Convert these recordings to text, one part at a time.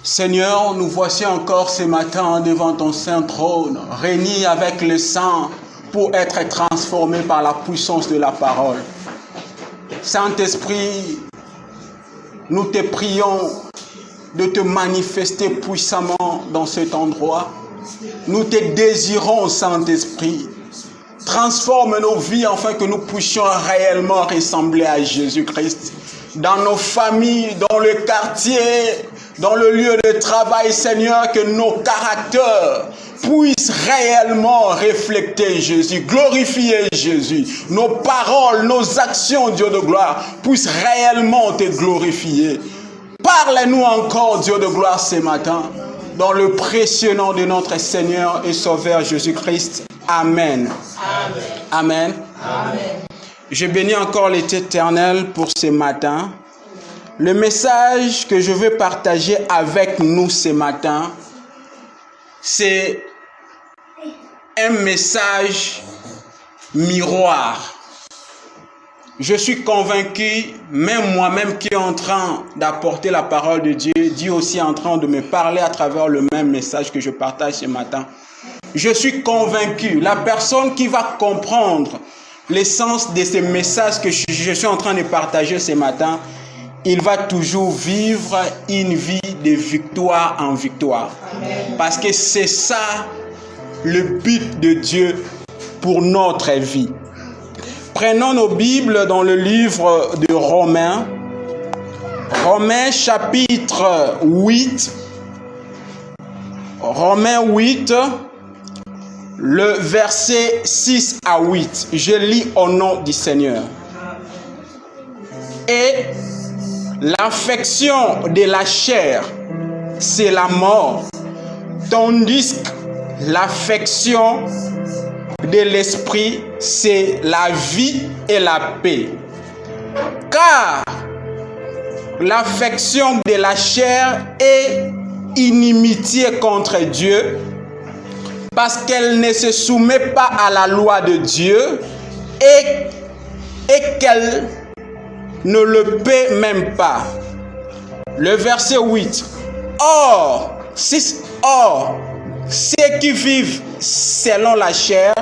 Seigneur, nous voici encore ce matin devant ton saint trône, réunis avec le saint pour être transformés par la puissance de la parole. Saint-Esprit, nous te prions de te manifester puissamment dans cet endroit. Nous te désirons, Saint-Esprit. Transforme nos vies afin que nous puissions réellement ressembler à Jésus-Christ. Dans nos familles, dans le quartier, dans le lieu de travail, Seigneur, que nos caractères puissent réellement refléter Jésus, glorifier Jésus. Nos paroles, nos actions, Dieu de gloire, puissent réellement te glorifier. Parle-nous encore, Dieu de gloire, ce matin, dans le précieux nom de notre Seigneur et Sauveur Jésus-Christ. Amen. Amen. Amen. Je bénis encore l'Éternel pour ce matin. Le message que je veux partager avec nous ce matin, c'est un message miroir. Je suis convaincu, même moi-même qui est en train d'apporter la parole de Dieu, Dieu aussi est en train de me parler à travers le même message que je partage ce matin. Je suis convaincu, la personne qui va comprendre l'essence de ce message que je suis en train de partager ce matin, il va toujours vivre une vie de victoire en victoire. Amen. Parce que c'est ça le but de Dieu pour notre vie. Prenons nos Bibles dans le livre de Romains. Romains chapitre 8. Romains 8. Le verset 6 à 8, je lis au nom du Seigneur. Et l'affection de la chair, c'est la mort, tandis que l'affection de l'esprit, c'est la vie et la paix. Car l'affection de la chair est inimitié contre Dieu, parce qu'elle ne se soumet pas à la loi de Dieu et qu'elle ne le paie même pas. Le verset 8. Or, ceux qui vivent selon la chair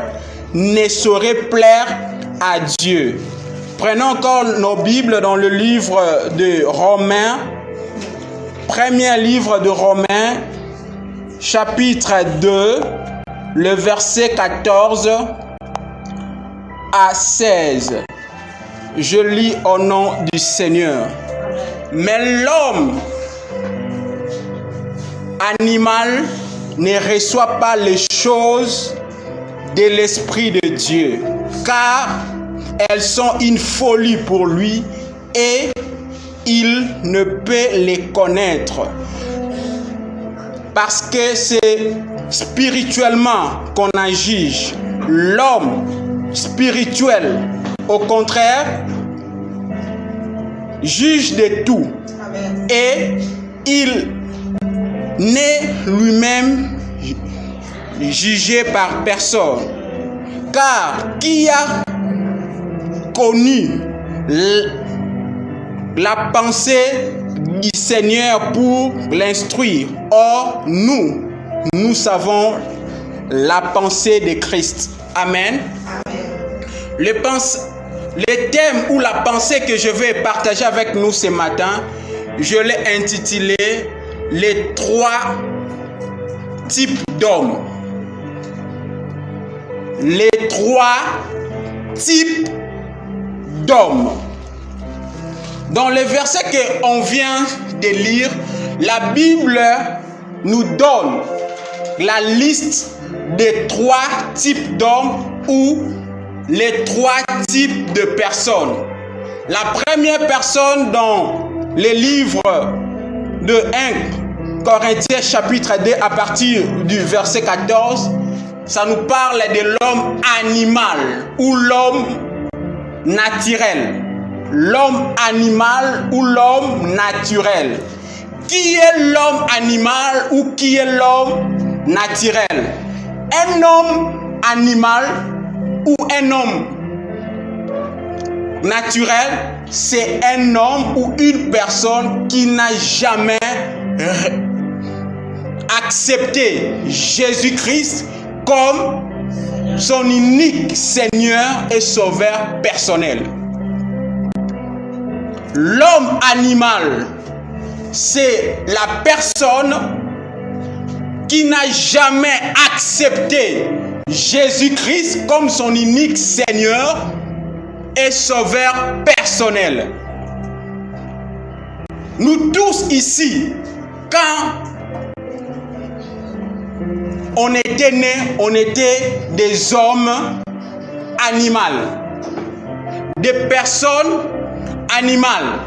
ne sauraient plaire à Dieu. Prenons encore nos Bibles dans le livre de Romains, premier livre de Romains, chapitre 2, le verset 14 à 16. Je lis au nom du Seigneur. Mais l'homme animal ne reçoit pas les choses de l'Esprit de Dieu, car elles sont une folie pour lui et il ne peut les connaître. Parce que c'est spirituellement qu'on en juge. L'homme spirituel, au contraire, juge de tout. Amen. Et il n'est lui-même jugé par personne. Car qui a connu la pensée du Seigneur pour l'instruire? Or, nous savons la pensée de Christ. Amen. Le thème ou la pensée que je vais partager avec nous ce matin, je l'ai intitulé « Les 3 types d'hommes ». Les 3 types d'hommes. Dans le verset qu'on vient de lire, la Bible nous donne la liste des 3 types d'hommes ou les 3 types de personnes. La première personne dans les livres de 1 Corinthiens chapitre 2 à partir du verset 14, ça nous parle de l'homme animal ou l'homme naturel. L'homme animal ou l'homme naturel. Qui est l'homme animal ou qui est l'homme naturel? Un homme animal ou un homme naturel, c'est un homme ou une personne qui n'a jamais accepté Jésus-Christ comme son unique Seigneur et Sauveur personnel. L'homme animal, c'est la personne qui n'a jamais accepté Jésus-Christ comme son unique Seigneur et Sauveur personnel. Nous tous ici, quand on était nés, on était des hommes animaux, des personnes animales.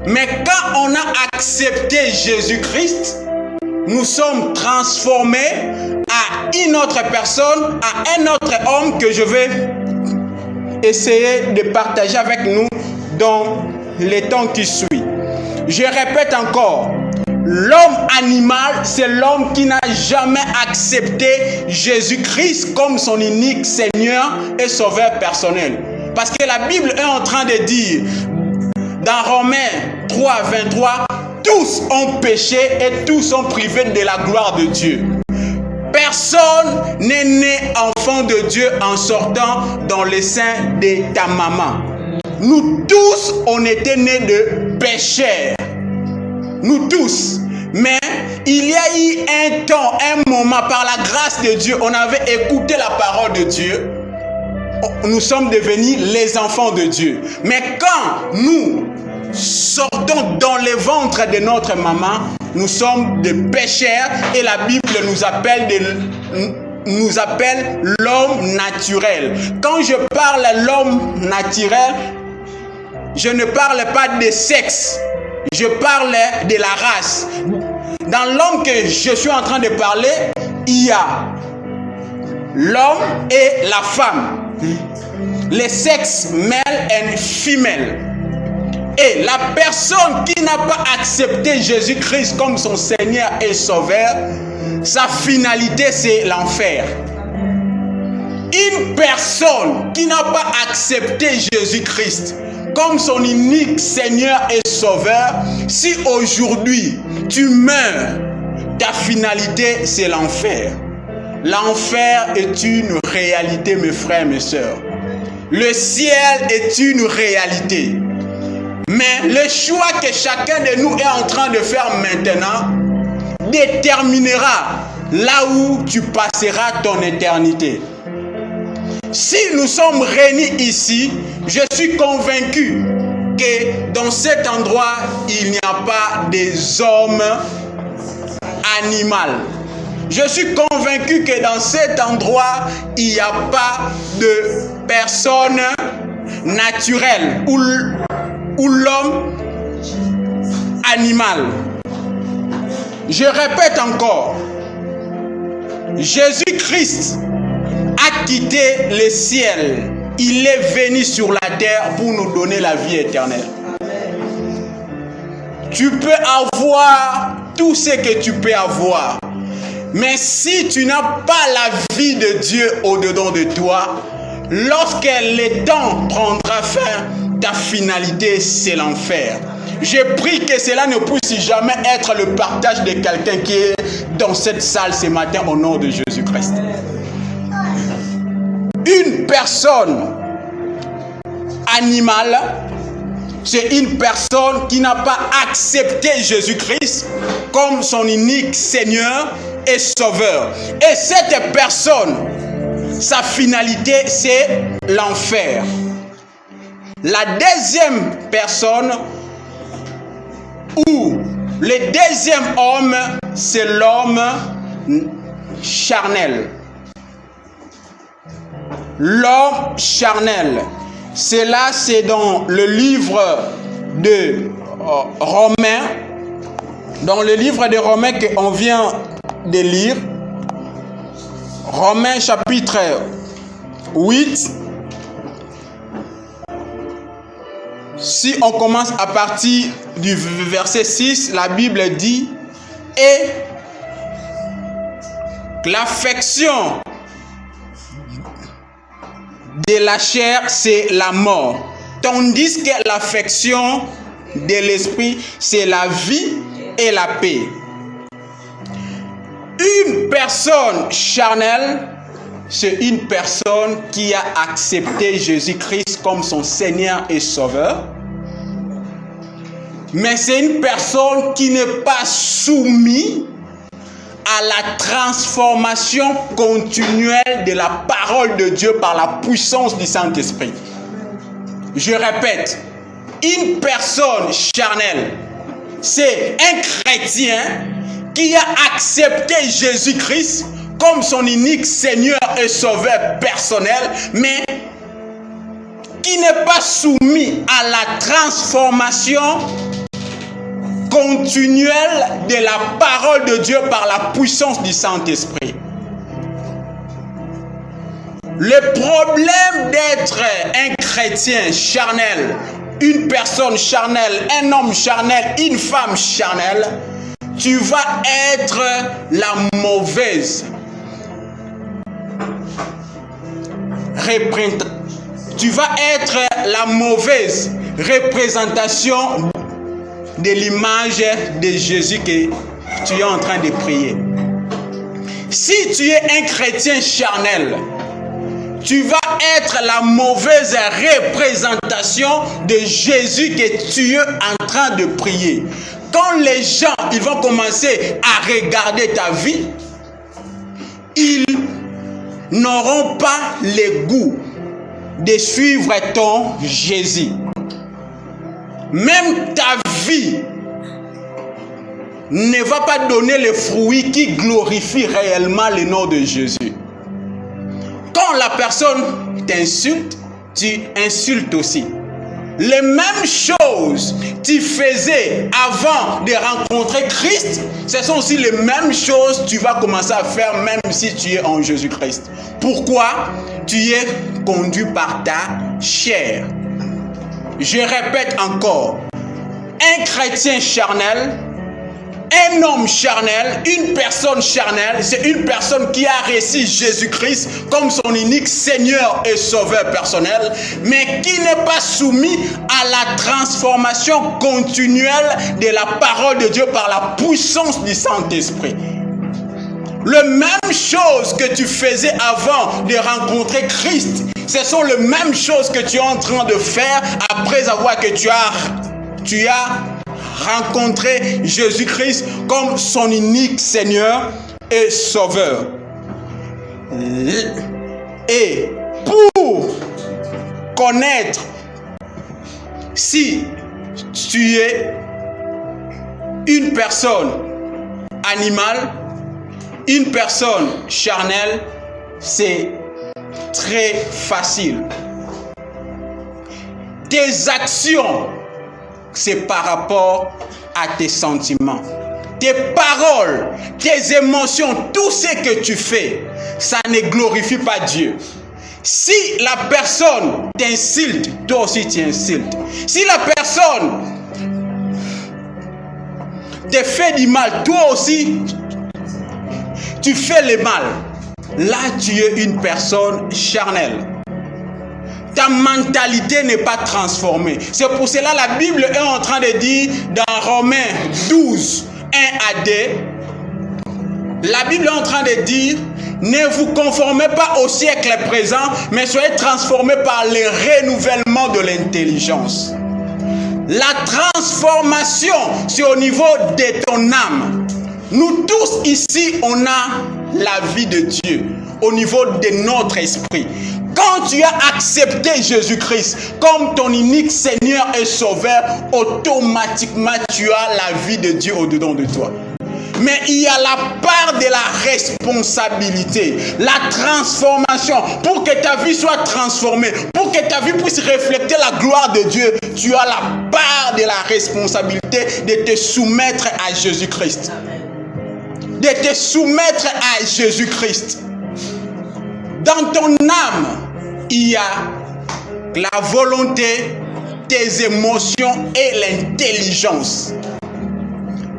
Mais quand on a accepté Jésus-Christ, nous sommes transformés à une autre personne, à un autre homme que je vais essayer de partager avec nous dans les temps qui suivent. Je répète encore, l'homme animal, c'est l'homme qui n'a jamais accepté Jésus-Christ comme son unique Seigneur et Sauveur personnel. Parce que la Bible est en train de dire, dans Romains 3, 23, tous ont péché et tous sont privés de la gloire de Dieu. Personne n'est né enfant de Dieu en sortant dans le sein de ta maman. Nous tous, on était nés de pécheurs. Nous tous. Mais il y a eu un temps, un moment, par la grâce de Dieu, on avait écouté la parole de Dieu. Nous sommes devenus les enfants de Dieu. Mais quand nous sortons dans le ventre de notre maman, nous sommes des pécheurs et la Bible nous appelle l'homme naturel. Quand je parle de l'homme naturel, je ne parle pas de sexe, je parle de la race. Dans l'homme que je suis en train de parler, il y a l'homme et la femme. Les sexes male and female. Et la personne qui n'a pas accepté Jésus-Christ comme son Seigneur et Sauveur, sa finalité c'est l'enfer. Une personne qui n'a pas accepté Jésus-Christ comme son unique Seigneur et Sauveur, si aujourd'hui tu meurs, ta finalité c'est l'enfer. L'enfer est une réalité, mes frères, mes sœurs. Le ciel est une réalité. Mais le choix que chacun de nous est en train de faire maintenant déterminera là où tu passeras ton éternité. Si nous sommes réunis ici, je suis convaincu que dans cet endroit, il n'y a pas des hommes animaux. Je suis convaincu que dans cet endroit, il n'y a pas de personnes naturelles ou l'homme animal. Je répète encore, Jésus-Christ a quitté le ciel. Il est venu sur la terre pour nous donner la vie éternelle. Tu peux avoir tout ce que tu peux avoir. Mais si tu n'as pas la vie de Dieu au-dedans de toi, lorsque le temps prendra fin, ta finalité, c'est l'enfer. Je prie que cela ne puisse jamais être le partage de quelqu'un qui est dans cette salle ce matin au nom de Jésus-Christ. Une personne animale, c'est une personne qui n'a pas accepté Jésus-Christ comme son unique Seigneur et Sauveur. Et cette personne, sa finalité, c'est l'enfer. La deuxième personne, ou le deuxième homme, c'est l'homme charnel. L'homme charnel. Cela, c'est dans le livre de Romains. Dans le livre de Romains qu'on vient de lire. Romains chapitre 8. Si on commence à partir du verset 6, la Bible dit « Et l'affection de la chair, c'est la mort, tandis que l'affection de l'esprit, c'est la vie et la paix. » Une personne charnelle, c'est une personne qui a accepté Jésus-Christ comme son Seigneur et Sauveur. Mais c'est une personne qui n'est pas soumise à la transformation continuelle de la parole de Dieu par la puissance du Saint-Esprit. Je répète, une personne charnelle, c'est un chrétien qui a accepté Jésus-Christ comme son unique Seigneur et Sauveur personnel, mais qui n'est pas soumis à la transformation continuelle de la parole de Dieu par la puissance du Saint-Esprit. Le problème d'être un chrétien charnel, une personne charnelle, un homme charnel, une femme charnelle, tu vas être la mauvaise représentation de l'image de Jésus que tu es en train de prier. Si tu es un chrétien charnel, tu vas être la mauvaise représentation de Jésus que tu es en train de prier. Quand les gens ils vont commencer à regarder ta vie, ils n'auront pas le goût de suivre ton Jésus. Même ta vie ne va pas donner les fruits qui glorifient réellement le nom de Jésus. Quand la personne t'insulte, tu insultes aussi. Les mêmes choses que tu faisais avant de rencontrer Christ, ce sont aussi les mêmes choses que tu vas commencer à faire même si tu es en Jésus-Christ. Pourquoi? Tu es conduit par ta chair. Je répète encore, un chrétien charnel, un homme charnel, une personne charnelle, c'est une personne qui a reçu Jésus-Christ comme son unique Seigneur et Sauveur personnel, mais qui n'est pas soumis à la transformation continuelle de la parole de Dieu par la puissance du Saint-Esprit. Les mêmes choses que tu faisais avant de rencontrer Christ, ce sont les mêmes choses que tu es en train de faire après avoir que tu as rencontré Jésus-Christ comme son unique Seigneur et Sauveur. Et pour connaître si tu es une personne animale, une personne charnelle, c'est très facile. Tes actions, c'est par rapport à tes sentiments. Tes paroles, tes émotions, tout ce que tu fais, ça ne glorifie pas Dieu. Si la personne t'insulte, toi aussi tu insultes. Si la personne te fait du mal, toi aussi tu fais le mal. Là, tu es une personne charnelle. Ta mentalité n'est pas transformée. C'est pour cela que la Bible est en train de dire dans Romains 12, 1 à 2, la Bible est en train de dire: ne vous conformez pas au siècle présent, mais soyez transformés par le renouvellement de l'intelligence. La transformation, c'est au niveau de ton âme. Nous tous ici, on a la vie de Dieu au niveau de notre esprit. Quand tu as accepté Jésus-Christ comme ton unique Seigneur et Sauveur, automatiquement tu as la vie de Dieu au-dedans de toi. Mais il y a la part de la responsabilité, la transformation. Pour que ta vie soit transformée, pour que ta vie puisse refléter la gloire de Dieu, tu as la part de la responsabilité de te soumettre à Jésus-Christ. De te soumettre à Jésus-Christ. Dans ton âme, il y a la volonté, tes émotions et l'intelligence.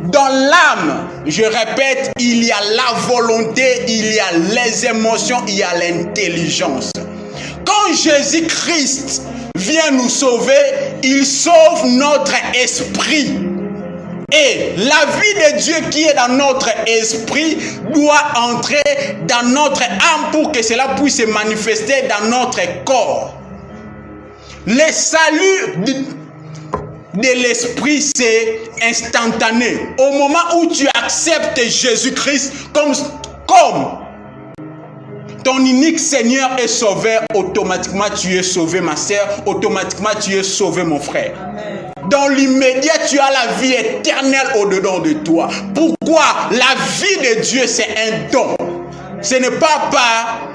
Dans l'âme, je répète, il y a la volonté, il y a les émotions, il y a l'intelligence. Quand Jésus-Christ vient nous sauver, il sauve notre esprit. Et la vie de Dieu qui est dans notre esprit doit entrer dans notre âme pour que cela puisse se manifester dans notre corps. Le salut de l'esprit, c'est instantané. Au moment où tu acceptes Jésus-Christ comme ton unique Seigneur et Sauveur, automatiquement tu es sauvé, ma sœur, automatiquement tu es sauvé, mon frère. Amen. Dans l'immédiat, tu as la vie éternelle au-dedans de toi. Pourquoi? La vie de Dieu, c'est un don. Ce n'est pas par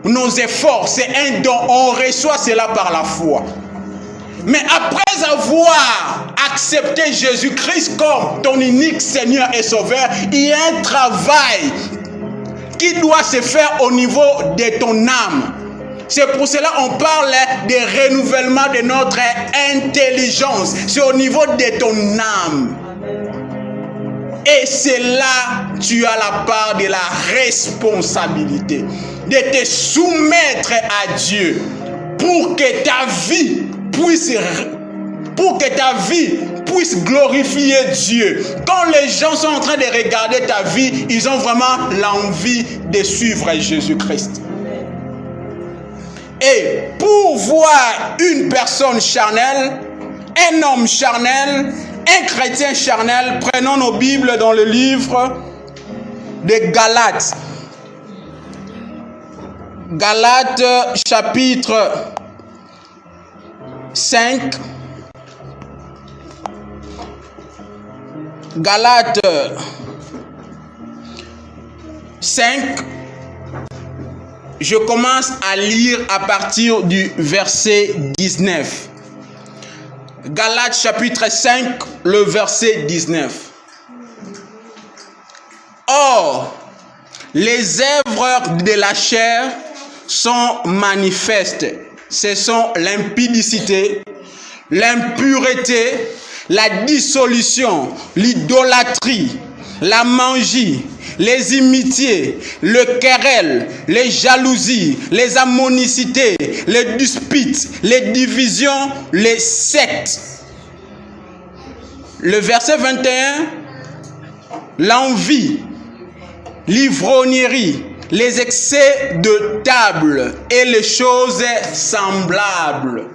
nos efforts, c'est un don. On reçoit cela par la foi. Mais après avoir accepté Jésus-Christ comme ton unique Seigneur et Sauveur, il y a un travail qui doit se faire au niveau de ton âme. C'est pour cela qu'on parle de renouvellement de notre intelligence. C'est au niveau de ton âme. Et c'est là que tu as la part de la responsabilité de te soumettre à Dieu pour que ta vie puisse glorifier Dieu. Quand les gens sont en train de regarder ta vie, ils ont vraiment l'envie de suivre Jésus-Christ. Et pour voir une personne charnelle, un homme charnel, un chrétien charnel, prenons nos Bibles dans le livre de Galates. Galates chapitre 5. Galates 5. Je commence à lire à partir du verset 19. Galates chapitre 5, le verset 19. Or, les œuvres de la chair sont manifestes. Ce sont l'impudicité, l'impureté, la dissolution, l'idolâtrie, la mangie, les inimitiés, le querelle, les jalousies, les ammonicités, les disputes, les divisions, les sectes. Le verset 21, l'envie, l'ivrognerie, les excès de table et les choses semblables.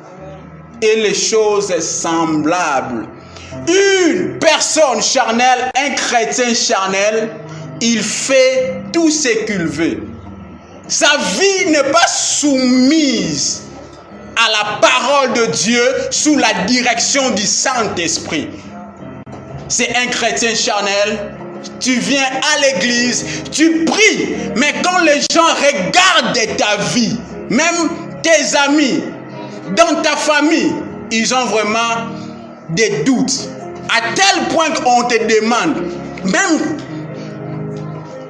Et les choses semblables. Une personne charnelle, un chrétien charnel, il fait tout ce qu'il veut. Sa vie n'est pas soumise à la parole de Dieu sous la direction du Saint-Esprit. C'est un chrétien charnel. Tu viens à l'église, tu pries, mais quand les gens regardent ta vie, même tes amis, dans ta famille, ils ont vraiment des doutes. À tel point qu'on te demande, même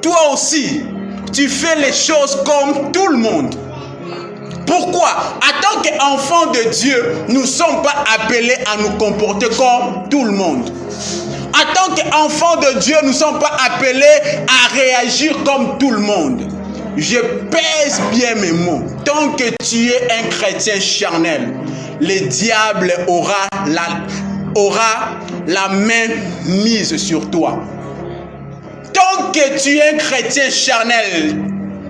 toi aussi, tu fais les choses comme tout le monde. Pourquoi? En tant qu'enfants de Dieu, nous ne sommes pas appelés à nous comporter comme tout le monde. En tant qu'enfants de Dieu, nous ne sommes pas appelés à réagir comme tout le monde. Je pèse bien mes mots. Tant que tu es un chrétien charnel, le diable aura la main mise sur toi. Tant que tu es un chrétien charnel,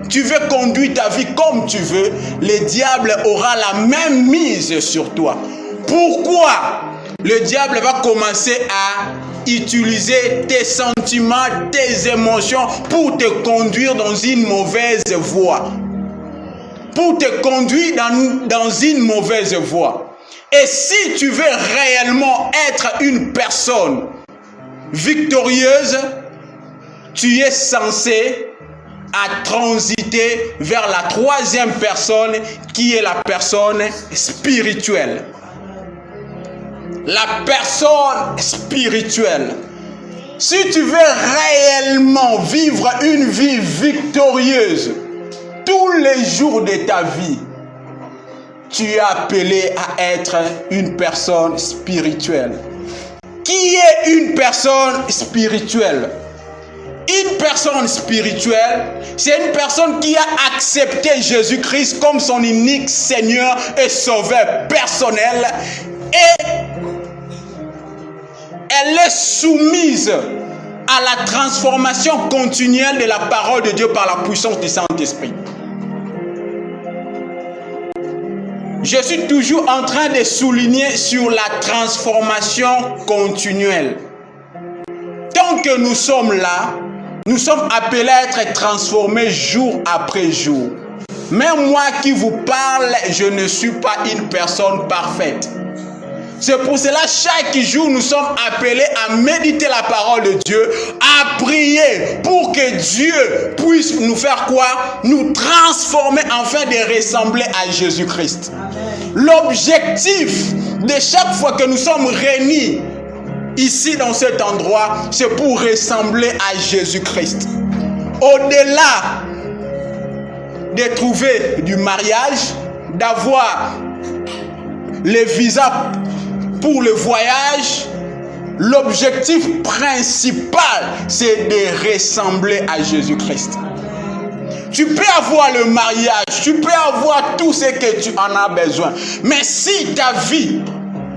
tu veux conduire ta vie comme tu veux, le diable aura la main mise sur toi. Pourquoi? Le diable va commencer à utiliser tes sentiments, tes émotions pour te conduire dans une mauvaise voie. Pour te conduire dans une mauvaise voie. Et si tu veux réellement être une personne victorieuse, tu es censé à transiter vers la troisième personne qui est la personne spirituelle. La personne spirituelle. Si tu veux réellement vivre une vie victorieuse tous les jours de ta vie, tu es appelé à être une personne spirituelle. Qui est une personne spirituelle? Une personne spirituelle, c'est une personne qui a accepté Jésus-Christ comme son unique Seigneur et Sauveur personnel. Et elle est soumise à la transformation continuelle de la parole de Dieu par la puissance du Saint-Esprit. Je suis toujours en train de souligner sur la transformation continuelle. Tant que nous sommes là, nous sommes appelés à être transformés jour après jour. Même moi qui vous parle, je ne suis pas une personne parfaite. C'est pour cela, chaque jour, nous sommes appelés à méditer la parole de Dieu, à prier pour que Dieu puisse nous faire quoi? Nous transformer afin de ressembler à Jésus-Christ. L'objectif de chaque fois que nous sommes réunis ici dans cet endroit, c'est pour ressembler à Jésus-Christ. Au-delà de trouver du mariage, d'avoir les visas pour le voyage, l'objectif principal, c'est de ressembler à Jésus-Christ. Tu peux avoir le mariage, tu peux avoir tout ce que tu en as besoin. Mais si ta vie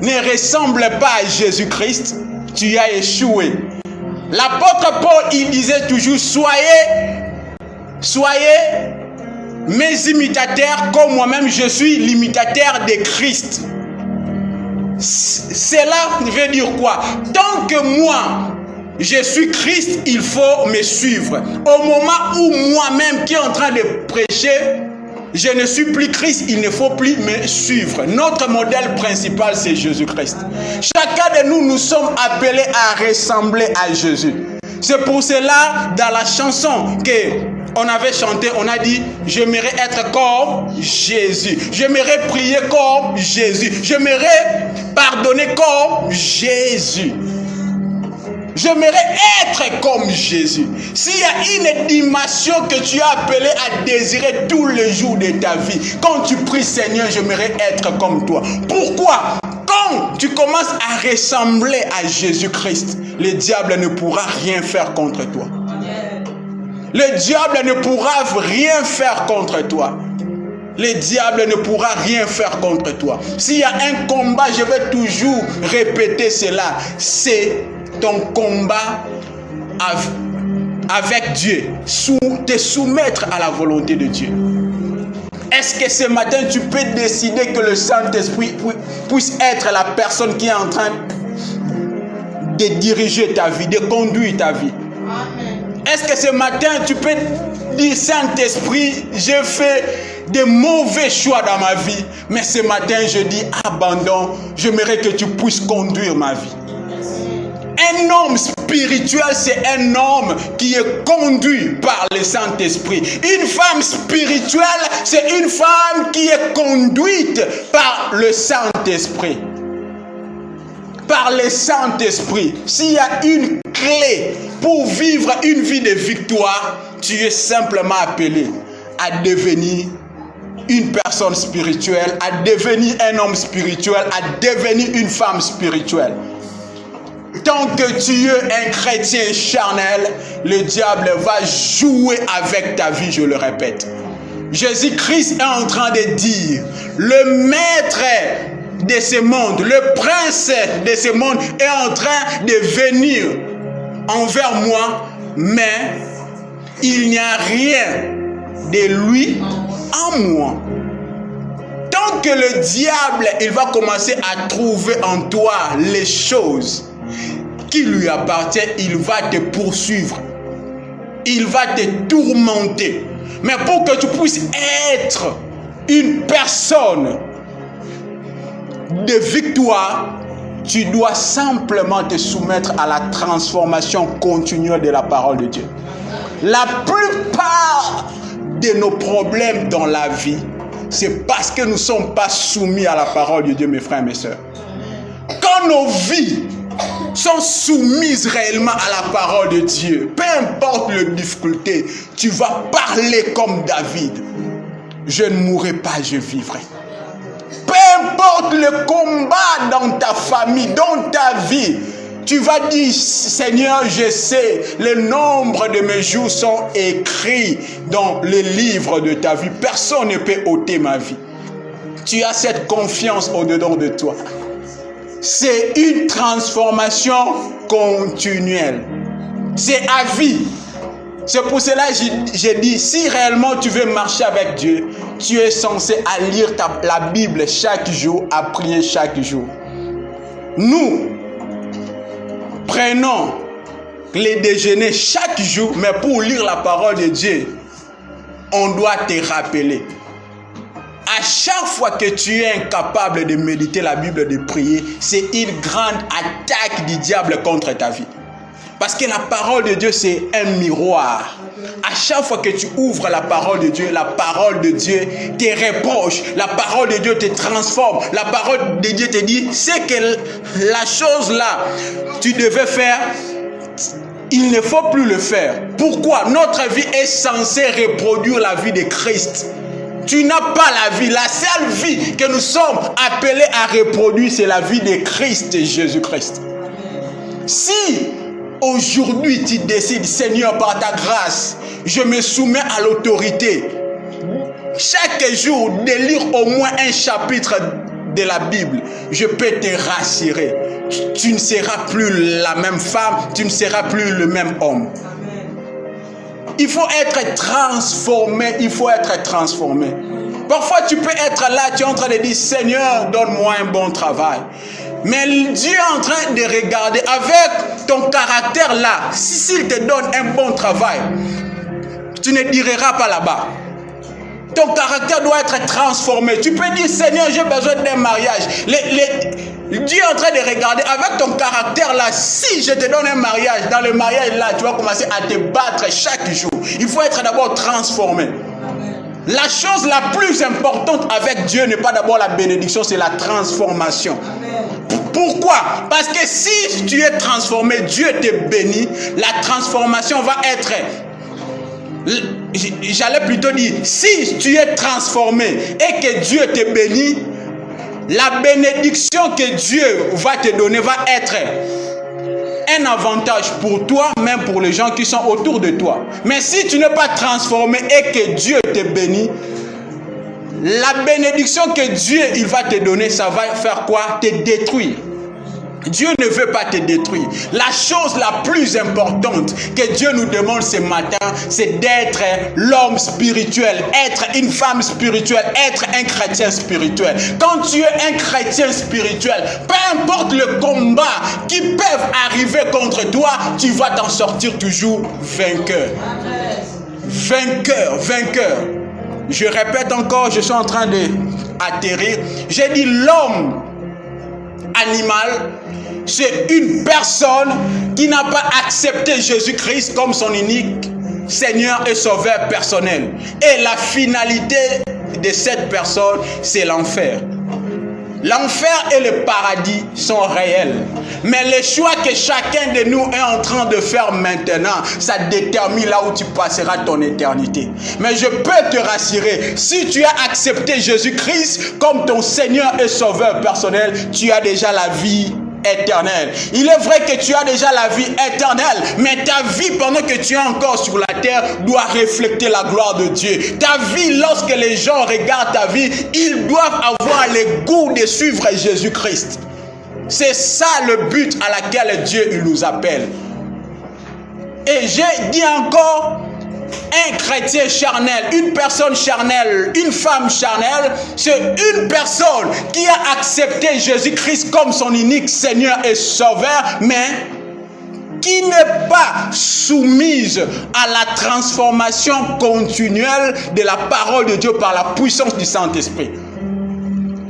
ne ressemble pas à Jésus-Christ, tu as échoué. L'apôtre Paul, il disait toujours, soyez mes imitateurs comme moi-même je suis l'imitateur de Christ. Cela veut dire quoi? Tant que moi, je suis Christ, il faut me suivre. Au moment où moi-même qui est en train de prêcher, je ne suis plus Christ, il ne faut plus me suivre. Notre modèle principal, c'est Jésus-Christ. Chacun de nous, nous sommes appelés à ressembler à Jésus. C'est pour cela, dans la chanson qu'on avait chanté, on a dit, j'aimerais être comme Jésus. J'aimerais prier comme Jésus. J'aimerais pardonner comme Jésus. J'aimerais être comme Jésus. S'il y a une dimension que tu as appelée à désirer tous les jours de ta vie, quand tu pries, Seigneur, j'aimerais être comme toi. Pourquoi? Quand tu commences à ressembler à Jésus-Christ, le diable ne pourra rien faire contre toi. Le diable ne pourra rien faire contre toi. Le diable ne pourra rien faire contre toi. S'il y a un combat, je vais toujours répéter cela. C'est ton combat avec Dieu. Te soumettre à la volonté de Dieu. Est-ce que ce matin, tu peux décider que le Saint-Esprit puisse être la personne qui est en train de diriger ta vie, de conduire ta vie? Amen. Est-ce que ce matin, tu peux dire, Saint-Esprit, j'ai fait de mauvais choix dans ma vie, mais ce matin, je dis abandon, j'aimerais que tu puisses conduire ma vie. Un homme spirituel, c'est un homme qui est conduit par le Saint-Esprit. Une femme spirituelle, c'est une femme qui est conduite par le Saint-Esprit. Par le Saint-Esprit. S'il y a une clé pour vivre une vie de victoire, tu es simplement appelé à devenir une personne spirituelle, à devenir un homme spirituel, à devenir une femme spirituelle. Tant que tu es un chrétien charnel, le diable va jouer avec ta vie, je le répète. Jésus-Christ est en train de dire, le maître de ce monde, le prince de ce monde est en train de venir envers moi, mais il n'y a rien de lui en moi. Tant que le diable, il va commencer à trouver en toi les choses qui lui appartient, il va te poursuivre. Il va te tourmenter. Mais pour que tu puisses être une personne de victoire, tu dois simplement te soumettre à la transformation continuelle de la parole de Dieu. La plupart de nos problèmes dans la vie, c'est parce que nous ne sommes pas soumis à la parole de Dieu, mes frères et mes sœurs. Quand nos vies sont soumises réellement à la parole de Dieu, peu importe les difficultés, tu vas parler comme David. Je ne mourrai pas, je vivrai. Peu importe le combat dans ta famille, dans ta vie, tu vas dire, Seigneur, je sais, le nombre de mes jours sont écrits dans le livre de ta vie. Personne ne peut ôter ma vie. Tu as cette confiance au-dedans de toi. c'est une transformation continuelle. C'est à vie. C'est pour cela que j'ai dit, si réellement tu veux marcher avec Dieu, tu es censé à lire la Bible chaque jour, à prier chaque jour. Nous prenons les déjeuners chaque jour, mais pour lire la parole de Dieu, on doit te rappeler. À chaque fois que tu es incapable de méditer la Bible, de prier, c'est une grande attaque du diable contre ta vie. Parce que la parole de Dieu, c'est un miroir. À chaque fois que tu ouvres la parole de Dieu te reproche. La parole de Dieu te transforme. La parole de Dieu te dit, c'est que la chose là, tu devais faire, il ne faut plus le faire. Pourquoi? Notre vie est censée reproduire la vie de Christ. Tu n'as pas la vie. La seule vie que nous sommes appelés à reproduire, c'est la vie de Christ et Jésus-Christ. Si aujourd'hui tu décides, Seigneur, par ta grâce, je me soumets à l'autorité, chaque jour de lire au moins un chapitre de la Bible, je peux te rassurer, tu ne seras plus la même femme, tu ne seras plus le même homme. Il faut être transformé, il faut être transformé. Parfois tu peux être là, tu es en train de dire, Seigneur, donne-moi un bon travail. Mais Dieu est en train de regarder avec ton caractère là. S'il te donne un bon travail, tu ne diras pas là-bas. Ton caractère doit être transformé. Tu peux dire, Seigneur, j'ai besoin d'un mariage. Dieu est en train de regarder avec ton caractère là. Si je te donne un mariage, dans le mariage là, tu vas commencer à te battre chaque jour. Il faut être d'abord transformé. La chose la plus importante avec Dieu n'est pas d'abord la bénédiction, c'est la transformation. Pourquoi? Parce que si tu es transformé, Dieu te bénit, la transformation va être... J'allais plutôt dire, si tu es transformé et que Dieu te bénit, la bénédiction que Dieu va te donner va être un avantage pour toi, même pour les gens qui sont autour de toi. Mais si tu n'es pas transformé et que Dieu te bénit, la bénédiction que Dieu il va te donner, ça va faire quoi? Te détruire. Dieu ne veut pas te détruire. La chose la plus importante que Dieu nous demande ce matin, c'est d'être l'homme spirituel, être une femme spirituelle, être un chrétien spirituel. Quand tu es un chrétien spirituel, peu importe le combat qui peuvent arriver contre toi, tu vas t'en sortir toujours vainqueur. Vainqueur, vainqueur. Je répète encore, je suis en train d'atterrir. J'ai dit l'homme animal, c'est une personne qui n'a pas accepté Jésus-Christ comme son unique Seigneur et Sauveur personnel. Et la finalité de cette personne, c'est l'enfer. L'enfer et le paradis sont réels. Mais les choix que chacun de nous est en train de faire maintenant, ça détermine là où tu passeras ton éternité. Mais je peux te rassurer, si tu as accepté Jésus-Christ comme ton Seigneur et Sauveur personnel, tu as déjà la vie éternelle. Il est vrai que tu as déjà la vie éternelle, mais ta vie pendant que tu es encore sur la terre doit refléter la gloire de Dieu. Ta vie, lorsque les gens regardent ta vie, ils doivent avoir le goût de suivre Jésus-Christ. C'est ça le but à laquelle Dieu il nous appelle. Et j'ai dit encore, un chrétien charnel, une personne charnelle, une femme charnelle, c'est une personne qui a accepté Jésus-Christ comme son unique Seigneur et Sauveur, mais qui n'est pas soumise à la transformation continuelle de la parole de Dieu par la puissance du Saint-Esprit.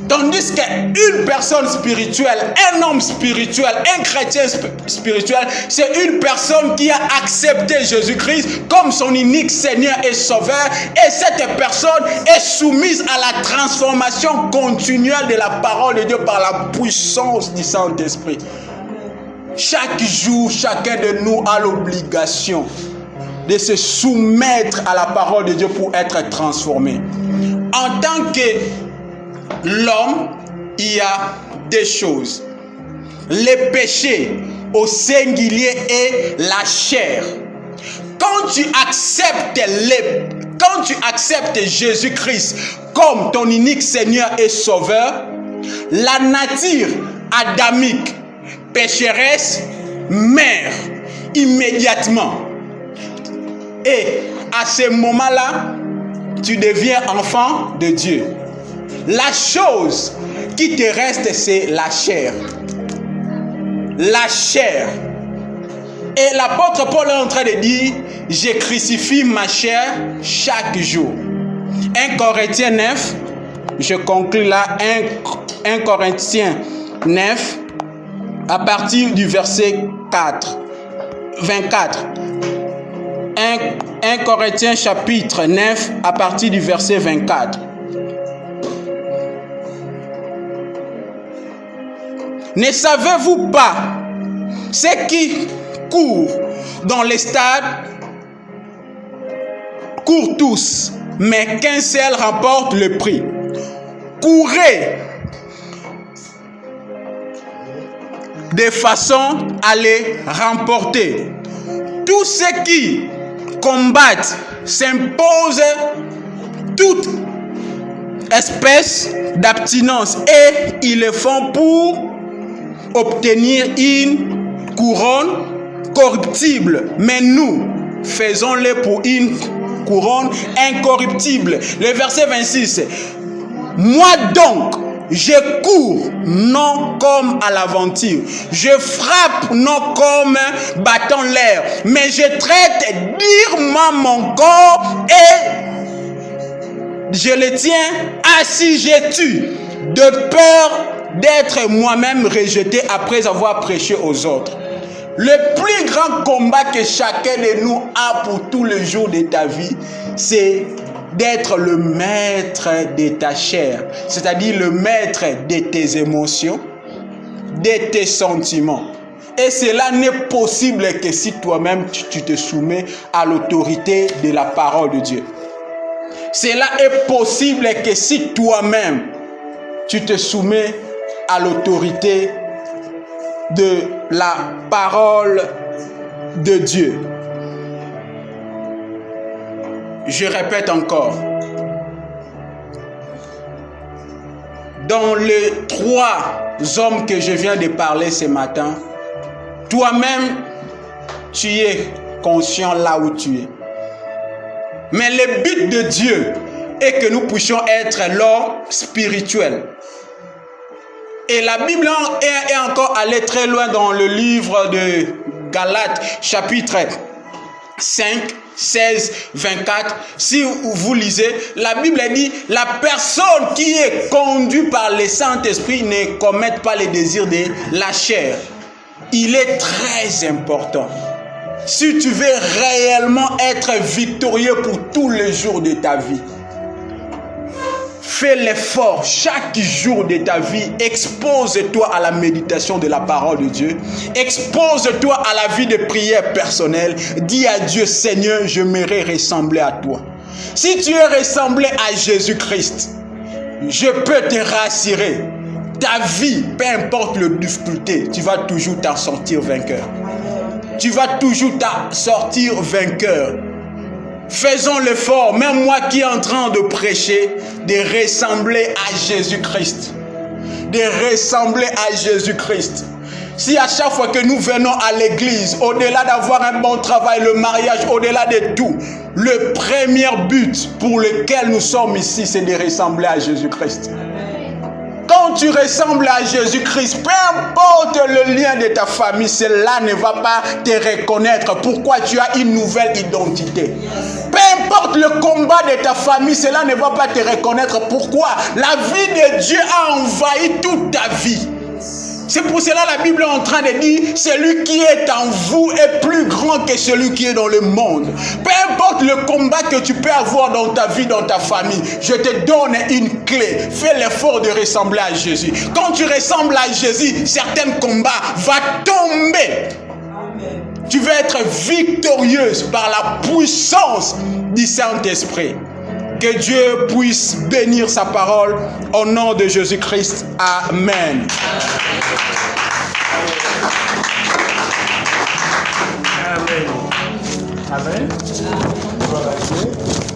Tandis qu'une personne spirituelle, un homme spirituel, un chrétien spirituel, c'est une personne qui a accepté Jésus-Christ comme son unique Seigneur et Sauveur. Et cette personne est soumise à la transformation continuelle de la parole de Dieu par la puissance du Saint-Esprit. Chaque jour, chacun de nous a l'obligation de se soumettre à la parole de Dieu pour être transformé. En tant que l'homme, il y a des choses. Les péchés au singulier et la chair. Quand tu acceptes Jésus-Christ comme ton unique Seigneur et Sauveur, la nature adamique, pécheresse, mère, immédiatement. Et à ce moment-là, tu deviens enfant de Dieu. La chose qui te reste, c'est la chair. La chair. Et l'apôtre Paul est en train de dire, je crucifie ma chair chaque jour. 1 Corinthiens 9, je conclue là, 1 Corinthiens 9, à partir du verset 24. 1 Corinthiens chapitre 9, à partir du verset 24. Ne savez-vous pas, ceux qui courent dans les stades courent tous, mais qu'un seul remporte le prix. Courez de façon à les remporter. Tous ceux qui combattent s'imposent toute espèce d'abstinence et ils le font pour obtenir une couronne corruptible, mais nous faisons-le pour une couronne incorruptible. Le verset 26. Moi donc, je cours non comme à l'aventure, je frappe non comme battant l'air, mais je traite durement mon corps et je le tiens assis, je tue, de peur d'être moi-même rejeté après avoir prêché aux autres. Le plus grand combat que chacun de nous a pour tous les jours de ta vie, c'est d'être le maître de ta chair, c'est-à-dire le maître de tes émotions, de tes sentiments. Et cela n'est possible que si toi-même tu te soumets à l'autorité de la parole de Dieu. Cela est possible que si toi-même tu te soumets à l'autorité de la parole de Dieu. Je répète encore. Dans les 3 hommes que je viens de parler ce matin, toi-même, tu es conscient là où tu es. Mais le but de Dieu est que nous puissions être l'homme spirituel. Et la Bible est encore allée très loin dans le livre de Galates, chapitre 5, 16, 24. Si vous lisez, la Bible dit, la personne qui est conduite par le Saint-Esprit ne commet pas les désirs de la chair. Il est très important. Si tu veux réellement être victorieux pour tous les jours de ta vie, fais l'effort chaque jour de ta vie, expose-toi à la méditation de la parole de Dieu, expose-toi à la vie de prière personnelle, dis à Dieu, Seigneur, je m'aimerais ressembler à toi. Si tu es ressemblé à Jésus-Christ, je peux te rassurer, ta vie, peu importe les difficultés, tu vas toujours t'en sortir vainqueur. Tu vas toujours t'en sortir vainqueur. Faisons l'effort, même moi qui est en train de prêcher, de ressembler à Jésus-Christ. De ressembler à Jésus-Christ. Si à chaque fois que nous venons à l'église, au-delà d'avoir un bon travail, le mariage, au-delà de tout, le premier but pour lequel nous sommes ici, c'est de ressembler à Jésus-Christ. Quand tu ressembles à Jésus-Christ, peu importe le lien de ta famille, cela ne va pas te reconnaître. Pourquoi tu as une nouvelle identité. Peu importe le combat de ta famille, cela ne va pas te reconnaître. Pourquoi? La vie de Dieu a envahi toute ta vie. C'est pour cela la Bible est en train de dire, celui qui est en vous est plus grand que celui qui est dans le monde. Peu importe le combat que tu peux avoir dans ta vie, dans ta famille, je te donne une clé. Fais l'effort de ressembler à Jésus. Quand tu ressembles à Jésus, certains combats vont tomber. Tu vas être victorieuse par la puissance du Saint-Esprit. Que Dieu puisse bénir sa parole au nom de Jésus-Christ. Amen. Amen. Amen. Amen.